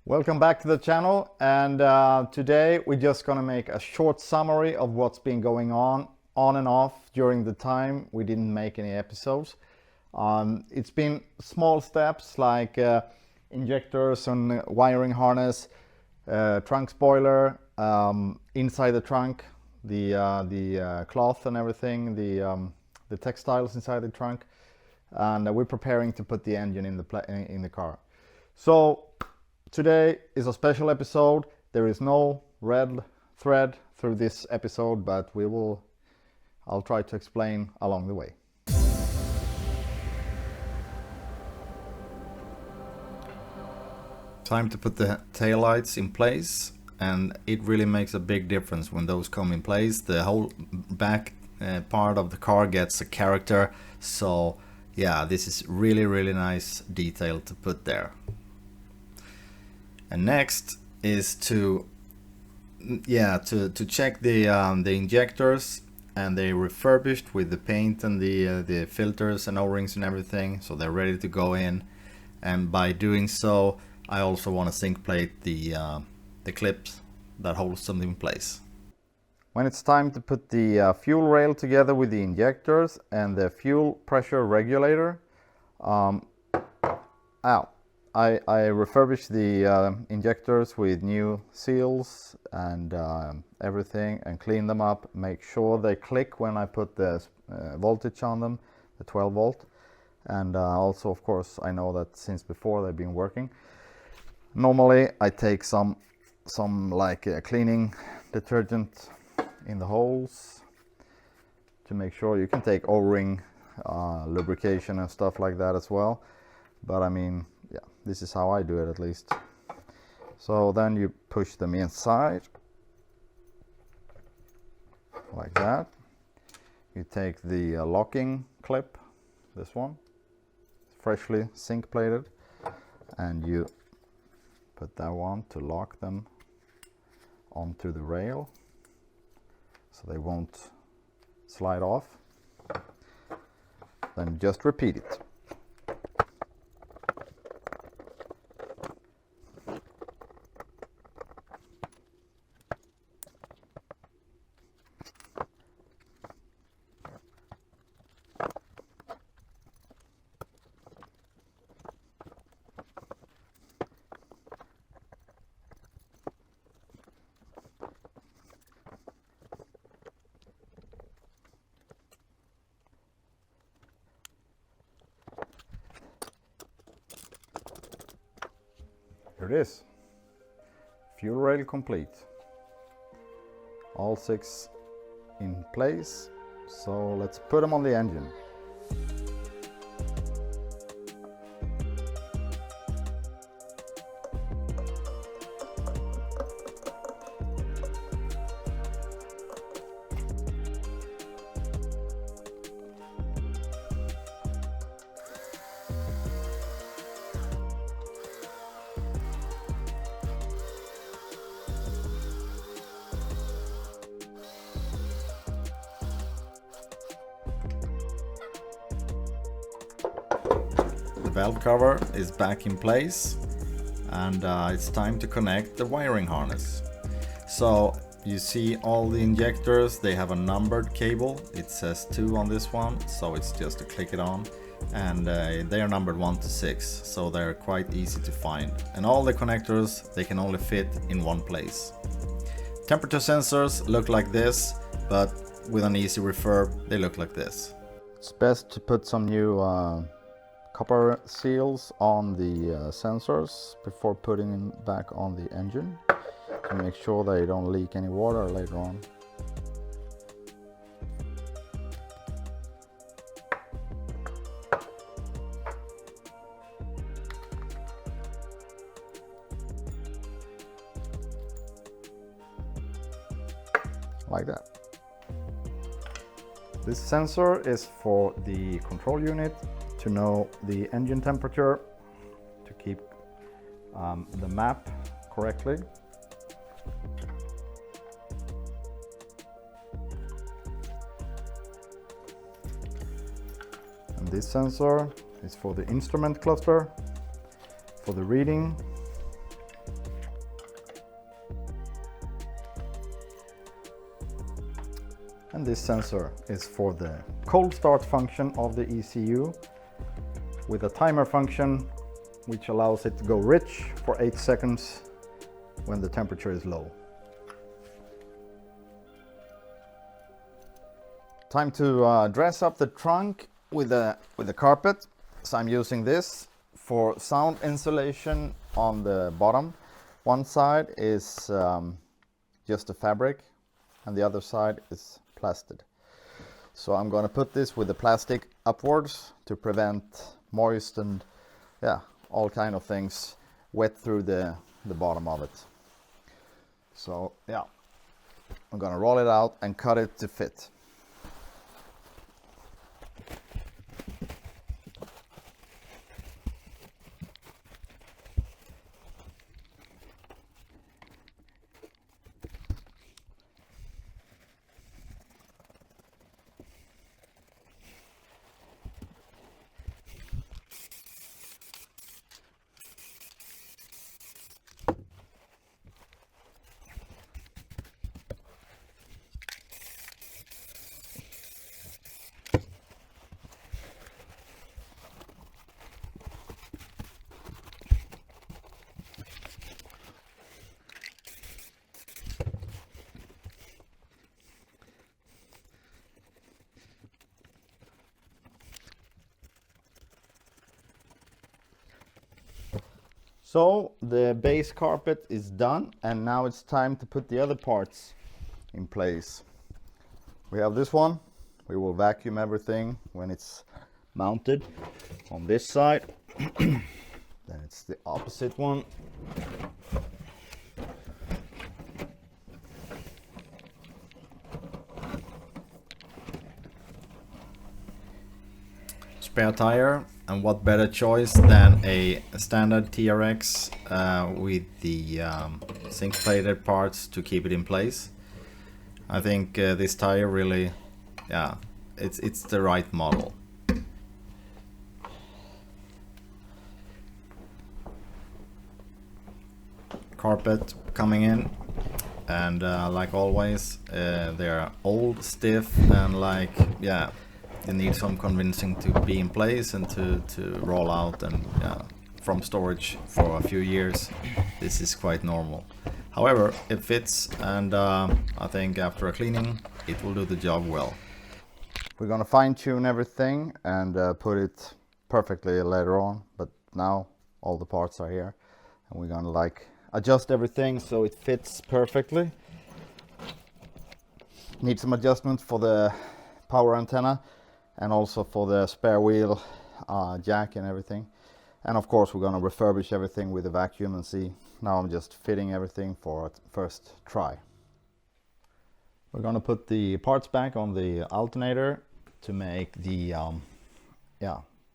Welcome back to the channel, and today we're just gonna make a short summary of what's been going on and off during the time we didn't make any episodes. It's been small steps like injectors and wiring harness, trunk spoiler, inside the trunk, the cloth and everything, the textiles inside the trunk, and we're preparing to put the engine in the car. So today is a special episode. There is no red thread through this episode, but I'll try to explain along the way. Time to put the taillights in place, and it really makes a big difference when those come in place. The whole back part of the car gets a character. So yeah, this is really nice detail to put there. And next is to check the injectors, and they refurbished with the paint and the filters and O-rings and everything, so they're ready to go in. And by doing so, I also want to zinc plate the clips that hold something in place. When it's time to put the fuel rail together with the injectors and the fuel pressure regulator, I refurbished the injectors with new seals and everything, and clean them up, make sure they click when I put the voltage on them, the 12 volt. And also, of course, I know that since before they've been working. Normally I take some like cleaning detergent in the holes to make sure. You can take O-ring lubrication and stuff like that as well, but I mean, yeah, this is how I do it at least. So then you push them inside like that. You take the locking clip, this one, freshly zinc plated, and you put that one to lock them onto the rail so they won't slide off. Then just repeat it. Here it is. Fuel rail complete. All 6 in place. So let's put them on the engine. The valve cover is back in place, and it's time to connect the wiring harness. So you see all the injectors, they have a numbered cable. It says 2 on this one, so it's just to click it on, and they are numbered 1 to 6, so they're quite easy to find. And all the connectors, they can only fit in one place. Temperature sensors look like this, but with an easy refurb they look like this. It's best to put some new copper seals on the sensors before putting them back on the engine, to make sure they don't leak any water later on. Like that. This sensor is for the control unit, to know the engine temperature, to keep the map correctly. And this sensor is for the instrument cluster, for the reading, And this sensor is for the cold start function of the ECU with a timer function which allows it to go rich for 8 seconds when the temperature is low. Time to dress up the trunk with the carpet. So I'm using this for sound insulation on the bottom. One side is just a fabric and the other side is plastic. So I'm going to put this with the plastic upwards to prevent moist and all kind of things wet through the bottom of it. So I'm going to roll it out and cut it to fit. So the base carpet is done, and now it's time to put the other parts in place. We have this one. We will vacuum everything when it's mounted on this side. Then it's the opposite one. Spare tire, and what better choice than a standard TRX with the zinc plated parts to keep it in place. I think this tire really, it's the right model. Carpet coming in, and like always they're old, stiff, and they need some convincing to be in place and to roll out, and from storage for a few years this is quite normal. However, it fits, and I think after a cleaning it will do the job well. We're gonna fine-tune everything and put it perfectly later on, but now all the parts are here and we're gonna adjust everything so it fits perfectly. Need some adjustment for the power antenna and also for the spare wheel jack and everything. And of course we're going to refurbish everything with a vacuum and see. Now I'm just fitting everything for a first try. We're going to put the parts back on the alternator to make the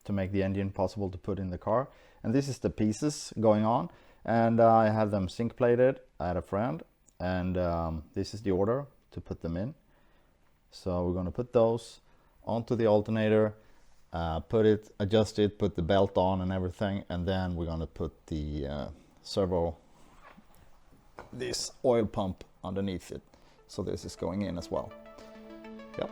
engine possible to put in the car. And this is the pieces going on, and I have them zinc plated at a friend, and this is the order to put them in. So we're going to put those onto the alternator, adjust it, put the belt on and everything, and then we're going to put the this oil pump underneath it. So this is going in as well. Yep.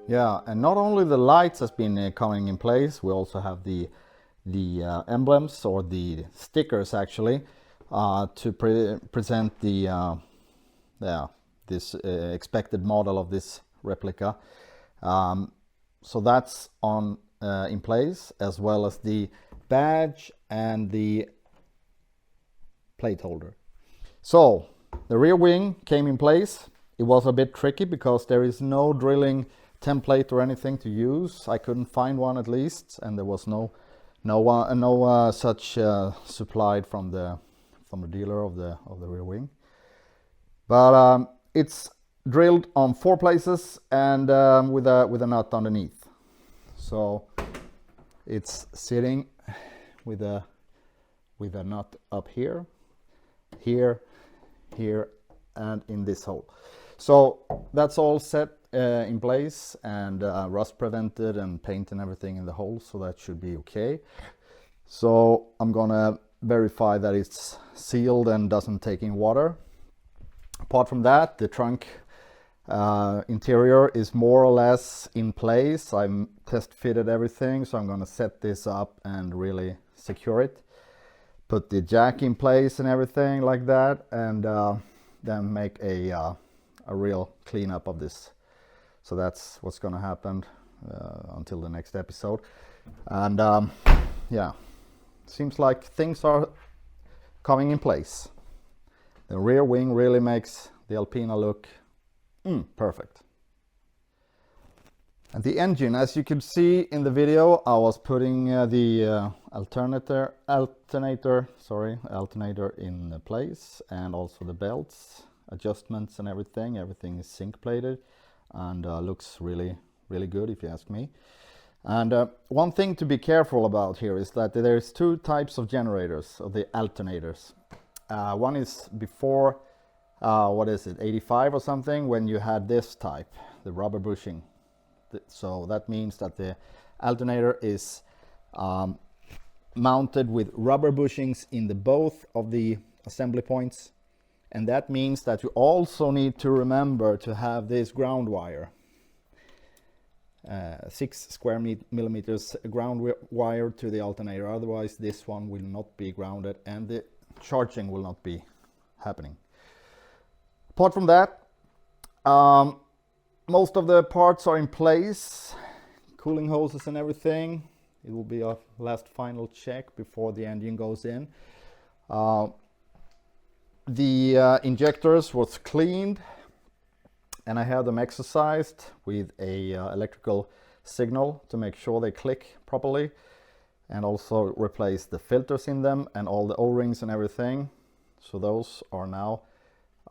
Yeah, and not only the lights has been coming in place, we also have the emblems or the stickers actually to present the this expected model of this replica. So that's on in place, as well as the badge and the plate holder. So the rear wing came in place. It was a bit tricky because there is no drilling template or anything to use. I couldn't find one at least, and there was no such supplied from the dealer of the rear wing. But it's drilled on 4 places and with a nut underneath. So it's sitting with a nut up here, here, and in this hole. So that's all set in place and rust prevented and paint and everything in the hole, so that should be okay. So I'm gonna verify that it's sealed and doesn't take in water. Apart from that, the trunk interior is more or less in place. I'm test fitted everything, so I'm gonna set this up and really secure it. Put the jack in place and everything like that, and then make a real cleanup of this. So that's what's gonna happen until the next episode. And yeah, seems like things are coming in place. The rear wing really makes the Alpina look perfect. And the engine, as you could see in the video, I was putting the alternator in place, and also the belts, adjustments and everything. Everything is zinc plated and looks really good if you ask me. And one thing to be careful about here is that there's 2 types of generators, of the alternators. One is before, what is it, 85 or something, when you had this type, the rubber bushing. So that means that the alternator is mounted with rubber bushings in the both of the assembly points. And that means that you also need to remember to have this ground wire. 6 square millimeters ground wire to the alternator, otherwise this one will not be grounded and the charging will not be happening. Apart from that, most of the parts are in place, cooling hoses and everything. It will be a last final check before the engine goes in. The injectors was cleaned, and I had them exercised with a electrical signal to make sure they click properly, and also replace the filters in them and all the O-rings and everything. So those are now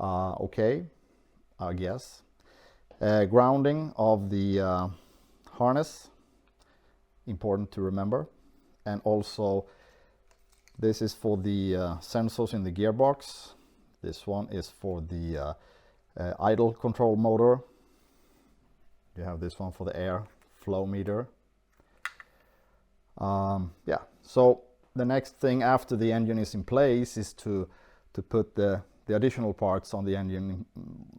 okay, I guess. Grounding of the harness, important to remember. And also this is for the sensors in the gearbox. This one is for the idle control motor. You have this one for the air flow meter. Yeah, so the next thing after the engine is in place is to put the additional parts on the engine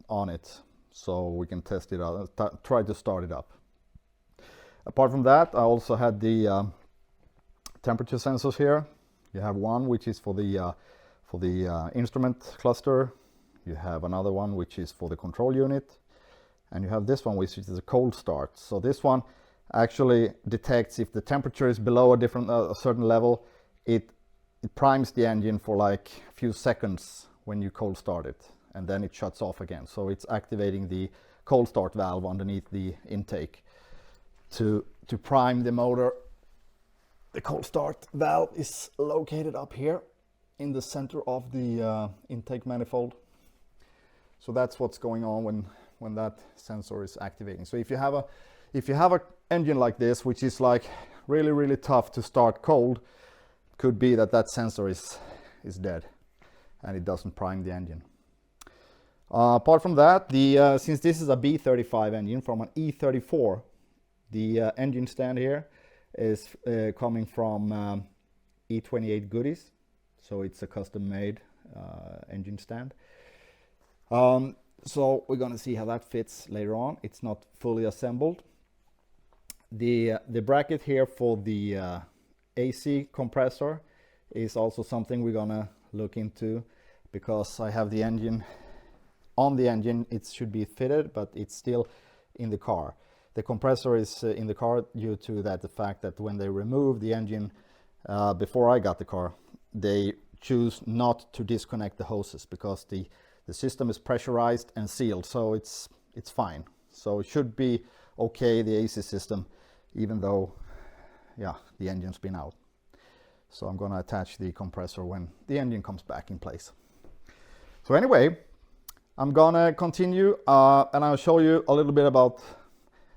on it, so we can test it out, try to start it up. Apart from that, I also had the temperature sensors here. You have one which is for the instrument cluster. You have another one which is for the control unit, and you have this one which is a cold start. So this one actually detects if the temperature is below a certain level. It primes the engine for like a few seconds when you cold start it, and then it shuts off again. So it's activating the cold start valve underneath the intake to prime the motor. The cold start valve is located up here in the center of the intake manifold. So that's what's going on when that sensor is activating. So if you have a engine like this, which is like really tough to start cold, could be that sensor is dead and it doesn't prime the engine. Apart from that, since this is a B35 engine from an E34, the engine stand here is coming from E28 goodies, so it's a custom-made engine stand. So we're going to see how that fits later on. It's not fully assembled, The bracket here for the AC compressor is also something we're gonna look into, because I have the engine on the engine. It should be fitted, but it's still in the car. The compressor is in the car due to that, the fact that when they removed the engine before I got the car, they choose not to disconnect the hoses, because the system is pressurized and sealed, so it's fine. So it should be okay, the AC system, even though, yeah, the engine's been out. So I'm gonna attach the compressor when the engine comes back in place. So anyway, I'm gonna continue and I'll show you a little bit about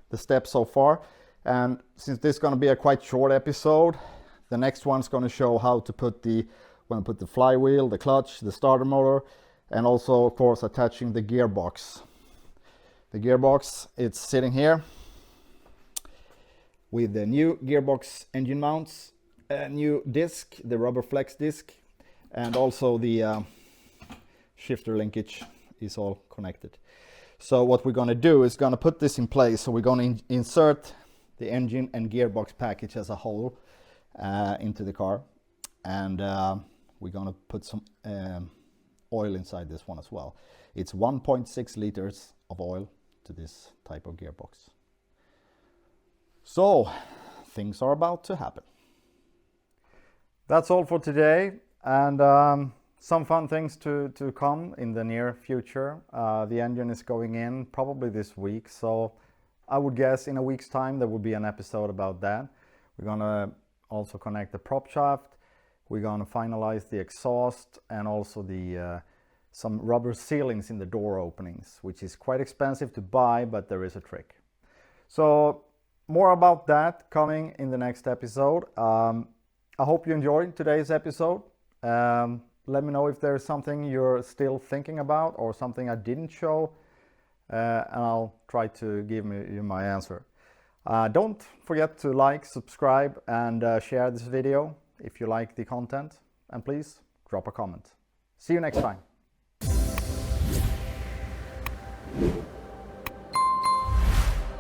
the steps so far. And since this is gonna be a quite short episode, the next one's gonna show how to put the flywheel, the clutch, the starter motor, and also of course attaching the gearbox. The gearbox, it's sitting here with the new gearbox engine mounts, a new disc, the rubber flex disc, and also the shifter linkage is all connected. So what we're gonna do is gonna put this in place. So we're gonna insert the engine and gearbox package as a whole into the car, and we're gonna put some oil inside this one as well. It's 1.6 liters of oil to this type of gearbox. So things are about to happen. That's all for today, and some fun things to come in the near future. The engine is going in probably this week, so I would guess in a week's time there will be an episode about that. We're gonna also connect the prop shaft. We're gonna finalize the exhaust, and also the some rubber sealings in the door openings, which is quite expensive to buy, but there is a trick. So more about that coming in the next episode. I hope you enjoyed today's episode. Let me know if there's something you're still thinking about or something I didn't show, and I'll try to give you my answer. Don't forget to like, subscribe, and share this video if you like the content, and please drop a comment. See you next time.